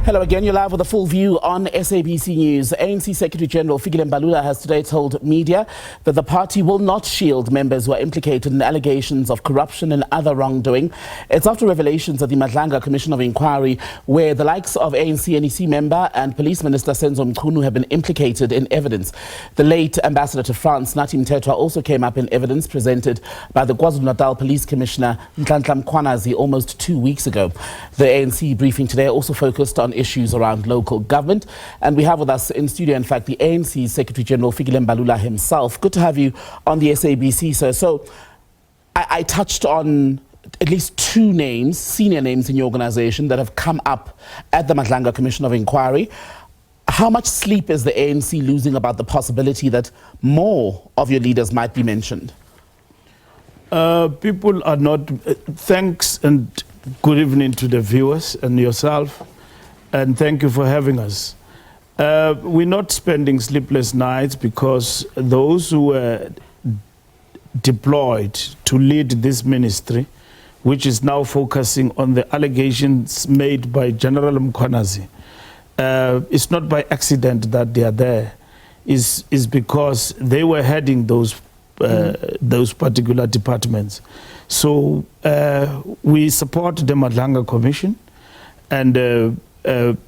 Hello again, you're live with a full view on SABC News. ANC Secretary General Fikile Mbalula has today told media that the party will not shield members who are implicated in allegations of corruption and other wrongdoing. It's after revelations at the Madlanga Commission of Inquiry where the likes of ANC NEC member and Police Minister Senzo Mchunu have been implicated in evidence. The late ambassador to France, Nathi Mthethwa, also came up in evidence presented by the KwaZulu-Natal Police Commissioner Nhlanhla Mkhwanazi almost 2 weeks ago. The ANC briefing today also focused on issues around local government. And we have with us in studio, in fact, the ANC Secretary General Fikile Mbalula himself. Good to have you on the SABC, sir. So I touched on at least two names, senior names in your organization that have come up at the Madlanga Commission of Inquiry. How much sleep is the ANC losing about the possibility that more of your leaders might be mentioned? People are not... thanks and good evening to the viewers and yourself. And thank you for having us. We're not spending sleepless nights because those who were deployed to lead this ministry, which is now focusing on the allegations made by General Mkhwanazi, it's not by accident that they are there. It's because they were heading those particular departments. So we support the Madlanga Commission and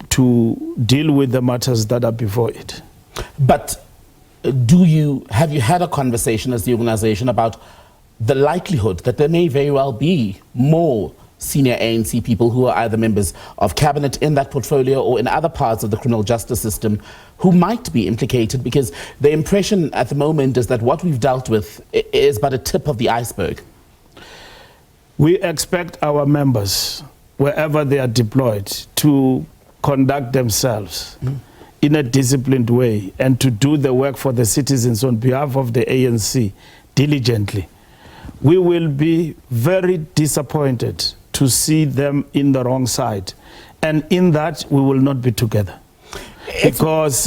to deal with the matters that are before it. But have you had a conversation as the organization about the likelihood that there may very well be more senior ANC people who are either members of cabinet in that portfolio or in other parts of the criminal justice system who might be implicated? Because the impression at the moment is that what we've dealt with is but a tip of the iceberg. We expect our members, wherever they are deployed, to conduct themselves in a disciplined way and to do the work for the citizens on behalf of the ANC diligently. We will be very disappointed to see them in the wrong side. And in that, we will not be together. Because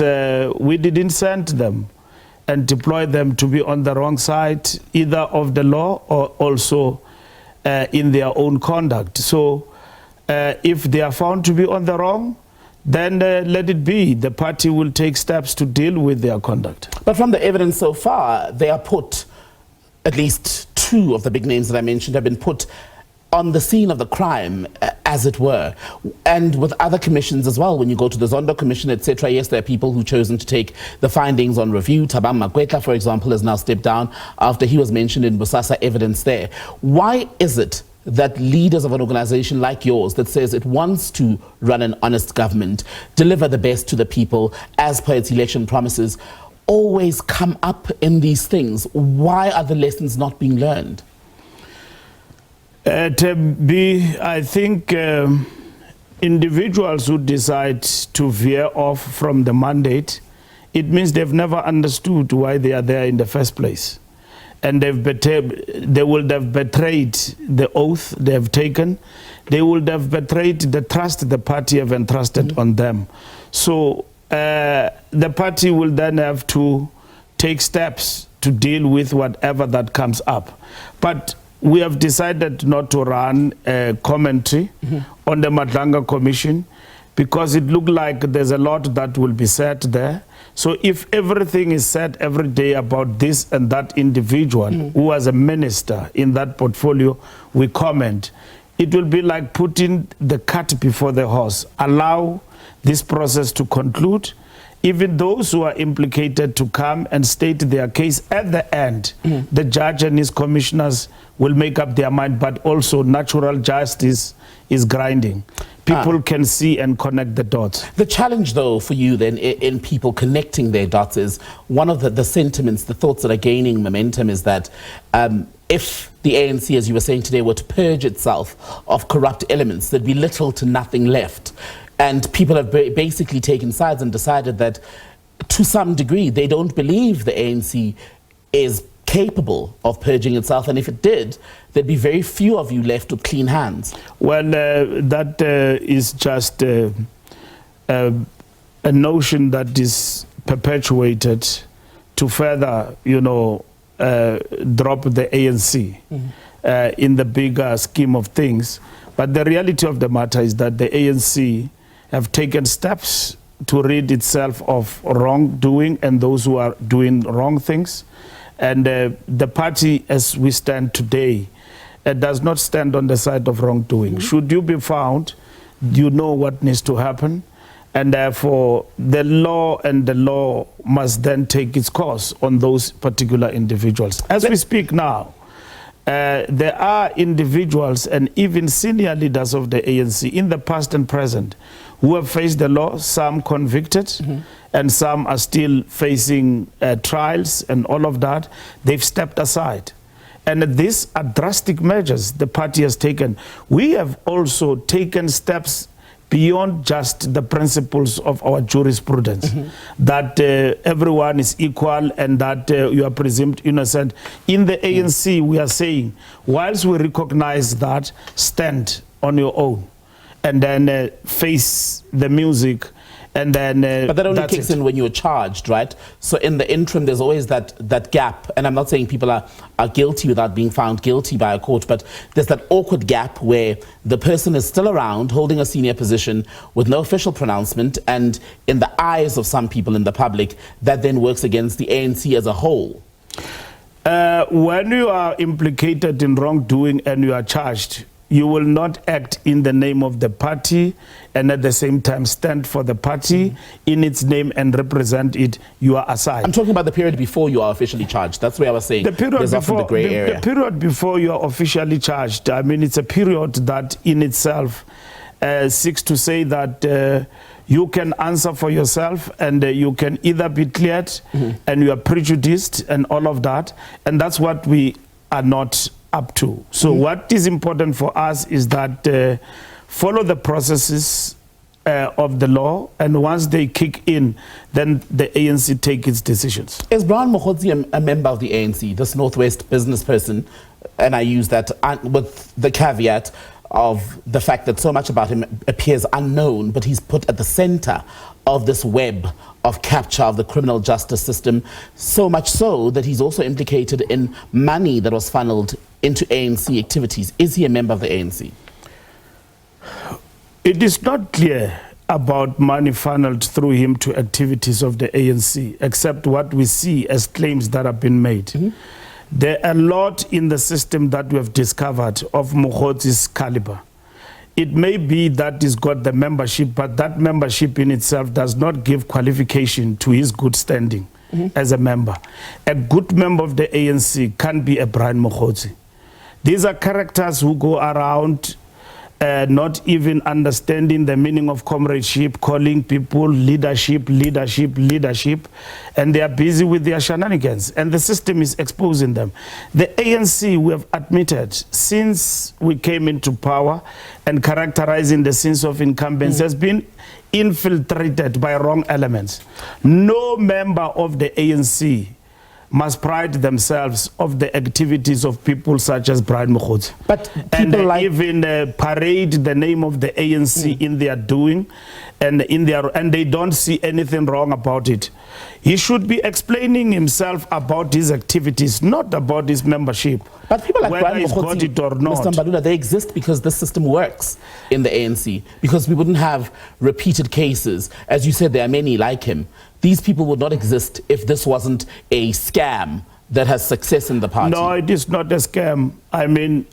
we didn't send them and deploy them to be on the wrong side, either of the law or also in their own conduct. So if they are found to be on the wrong, then let it be. The party will take steps to deal with their conduct. But from the evidence so far, they are put, at least two of the big names that I mentioned have been put on the scene of the crime, as it were. And with other commissions as well, when you go to the Zondo Commission, etc., yes, there are people who've chosen to take the findings on review. Thabang Makwetla, for example, has now stepped down after he was mentioned in Bosasa evidence there. Why is it that leaders of an organization like yours that says it wants to run an honest government, deliver the best to the people as per its election promises, always come up in these things? Why are the lessons not being learned? I think individuals who decide to veer off from the mandate, it means they've never understood why they are there in the first place. And they would have betrayed the oath they have taken. They would have betrayed the trust the party have entrusted on them. So the party will then have to take steps to deal with whatever that comes up. But we have decided not to run a commentary on the Madlanga Commission because it looked like there's a lot that will be said there. So if everything is said every day about this and that individual who was a minister in that portfolio, we comment, it will be like putting the cart before the horse. Allow this process to conclude. Even those who are implicated to come and state their case at the end, the judge and his commissioners will make up their mind, but also natural justice is grinding. People can see and connect the dots. The challenge, though, for you then in people connecting their dots is one of the sentiments, the thoughts that are gaining momentum is that if the ANC, as you were saying today, were to purge itself of corrupt elements, there'd be little to nothing left. And people have basically taken sides and decided that, to some degree, they don't believe the ANC is capable of purging itself, and if it did, there'd be very few of you left with clean hands. Well, that is just a notion that is perpetuated to further, drop the ANC in the bigger scheme of things. But the reality of the matter is that the ANC have taken steps to rid itself of wrongdoing and those who are doing wrong things. And the party, as we stand today, does not stand on the side of wrongdoing. Should you be found, you know what needs to happen. And therefore, the law must then take its course on those particular individuals. As we speak now, there are individuals and even senior leaders of the ANC in the past and present who have faced the law, some convicted, and some are still facing trials and all of that. They've stepped aside. And these are drastic measures the party has taken. We have also taken steps beyond just the principles of our jurisprudence, that everyone is equal and that you are presumed innocent. In the ANC, we are saying, whilst we recognize that, stand on your own and then face the music. And then, but that only kicks in when you're charged, right? So in the interim, there's always that gap. And I'm not saying people are guilty without being found guilty by a court, but there's that awkward gap where the person is still around, holding a senior position with no official pronouncement, and in the eyes of some people in the public, that then works against the ANC as a whole. When you are implicated in wrongdoing and you are charged, you will not act in the name of the party and at the same time stand for the party in its name and represent it. You are aside. I'm talking about the period before you are officially charged. That's where I was saying the period there's often the grey area. The period before you are officially charged, I mean, it's a period that in itself seeks to say that you can answer for yourself and you can either be cleared and you are prejudiced and all of that. And that's what we are not up to. So what is important for us is that follow the processes of the law, and once they kick in, then the ANC take its decisions. Is Brian Mudau a member of the ANC, this Northwest business person? And I use that with the caveat of the fact that so much about him appears unknown, but he's put at the center of this web of capture of the criminal justice system, so much so that he's also implicated in money that was funneled into ANC activities. Is he a member of the ANC? It is not clear about money funneled through him to activities of the ANC, except what we see as claims that have been made. There are a lot in the system that we have discovered of Mokgotzi's caliber. It may be that he's got the membership, but that membership in itself does not give qualification to his good standing as a member. A good member of the ANC can't be a Brian Mudau. These are characters who go around not even understanding the meaning of comradeship, calling people leadership, and they are busy with their shenanigans, and the system is exposing them. The ANC, we have admitted, since we came into power and characterizing the sins of incumbents, has been infiltrated by wrong elements. No member of the ANC must pride themselves of the activities of people such as Brian Mudau. But and even parade the name of the ANC in their doing and they don't see anything wrong about it. He should be explaining himself about his activities, not about his membership. But people like Brian he's got it or not. Mr. Mbalula, they exist because this system works in the ANC, because we wouldn't have repeated cases. As you said, there are many like him. These people would not exist if this wasn't a scam that has success in the party. No, it is not a scam. I mean,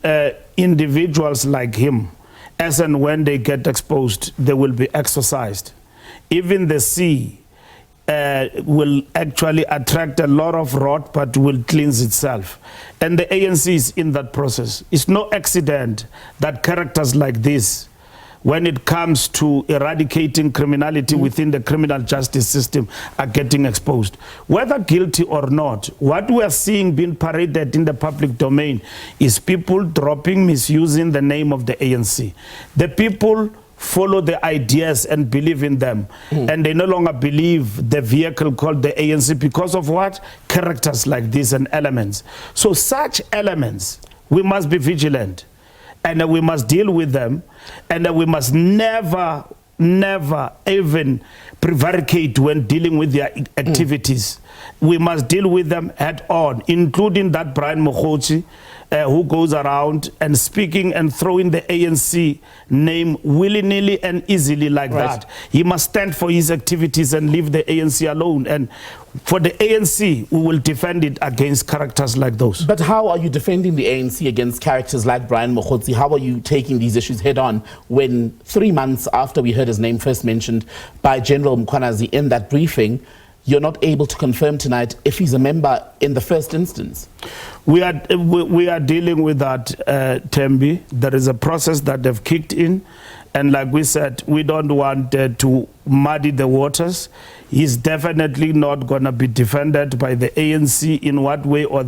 individuals like him, as and when they get exposed, they will be exorcised. Even the sea will actually attract a lot of rot, but will cleanse itself. And the ANC is in that process. It's no accident that characters like this, when it comes to eradicating criminality within the criminal justice system, are getting exposed. Whether guilty or not, what we are seeing being paraded in the public domain is people dropping, misusing the name of the ANC. The people follow the ideas and believe in them, and they no longer believe the vehicle called the ANC because of what? Characters like this and elements. So such elements, we must be vigilant, and we must deal with them, and we must never never even prevaricate when dealing with their activities. We must deal with them head on, including that Brian Mudau, who goes around and speaking and throwing the ANC name willy-nilly and easily like that. He must stand for his activities and leave the ANC alone. And for the ANC, we will defend it against characters like those. But how are you defending the ANC against characters like Brian Mudau? How are you taking these issues head on when 3 months after we heard his name first mentioned by General Mkhwanazi in that briefing, you're not able to confirm tonight if he's a member in the first instance? We are dealing with that, Tembi. There is a process that they've kicked in. And like we said, we don't want to muddy the waters. He's definitely not going to be defended by the ANC in one way or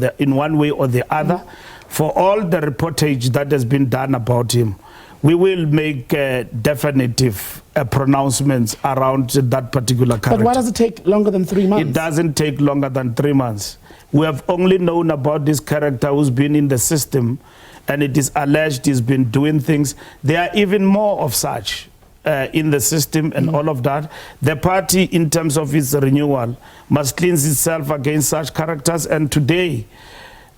the other. For all the reportage that has been done about him, we will make definitive pronouncements around that particular character. But why does it take longer than 3 months? It doesn't take longer than 3 months. We have only known about this character who's been in the system, and it is alleged he's been doing things. There are even more of such in the system and all of that. The party, in terms of its renewal, must cleanse itself against such characters. And today,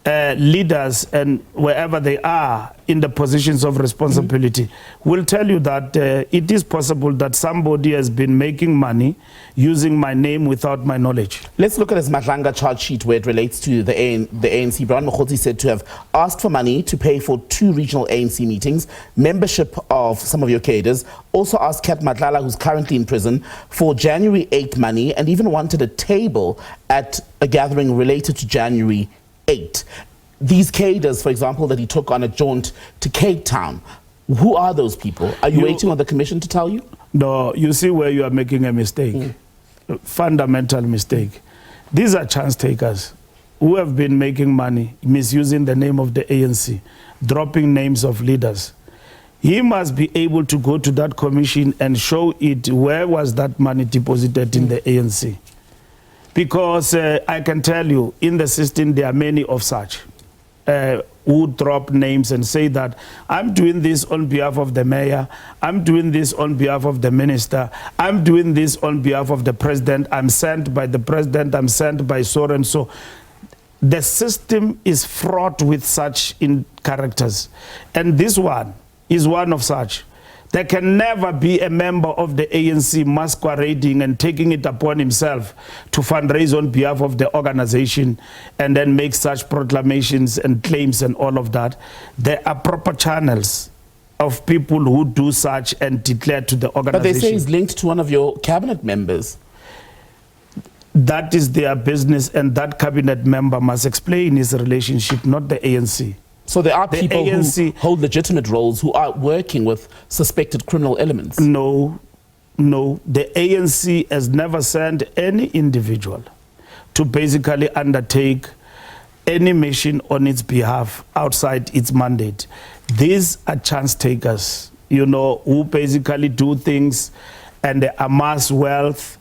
leaders and wherever they are in the positions of responsibility will tell you that it is possible that somebody has been making money using my name without my knowledge. Let's look at his Madlanga charge sheet where it relates to the ANC. Brian Mudau is said to have asked for money to pay for 2 regional ANC meetings, membership of some of your cadres, also asked Kat Madlala, who's currently in prison, for January 8 money, and even wanted a table at a gathering related to January 8. These cadres, for example, that he took on a jaunt to Cape Town, who are those people? Are you waiting on the commission to tell you? No, you see where you are making a mistake, a fundamental mistake. These are chance takers who have been making money, misusing the name of the ANC, dropping names of leaders. He must be able to go to that commission and show it where was that money deposited in the ANC. Because I can tell you, in the system, there are many of such who drop names and say that I'm doing this on behalf of the mayor, I'm doing this on behalf of the minister, I'm doing this on behalf of the president, I'm sent by the president, I'm sent by so and so. The system is fraught with such characters. And this one is one of such. There can never be a member of the ANC masquerading and taking it upon himself to fundraise on behalf of the organization and then make such proclamations and claims and all of that. There are proper channels of people who do such and declare to the organization. But they say he's linked to one of your cabinet members. That is their business, and that cabinet member must explain his relationship, not the ANC. So there are people who hold legitimate roles who are working with suspected criminal elements? No, no. The ANC has never sent any individual to basically undertake any mission on its behalf outside its mandate. These are chance takers, you know, who basically do things and amass wealth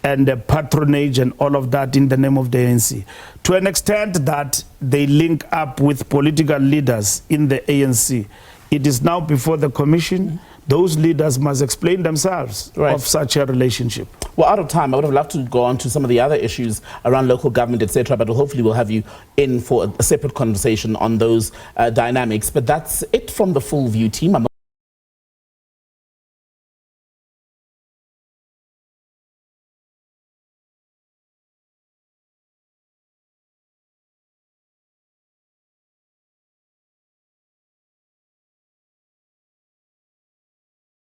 and the patronage and all of that in the name of the ANC. To an extent that they link up with political leaders in the ANC. It is now before the commission. Those leaders must explain themselves of such a relationship. Well, out of time, I would have loved to go on to some of the other issues around local government, etc., but hopefully we'll have you in for a separate conversation on those dynamics. But that's it from the Full View team.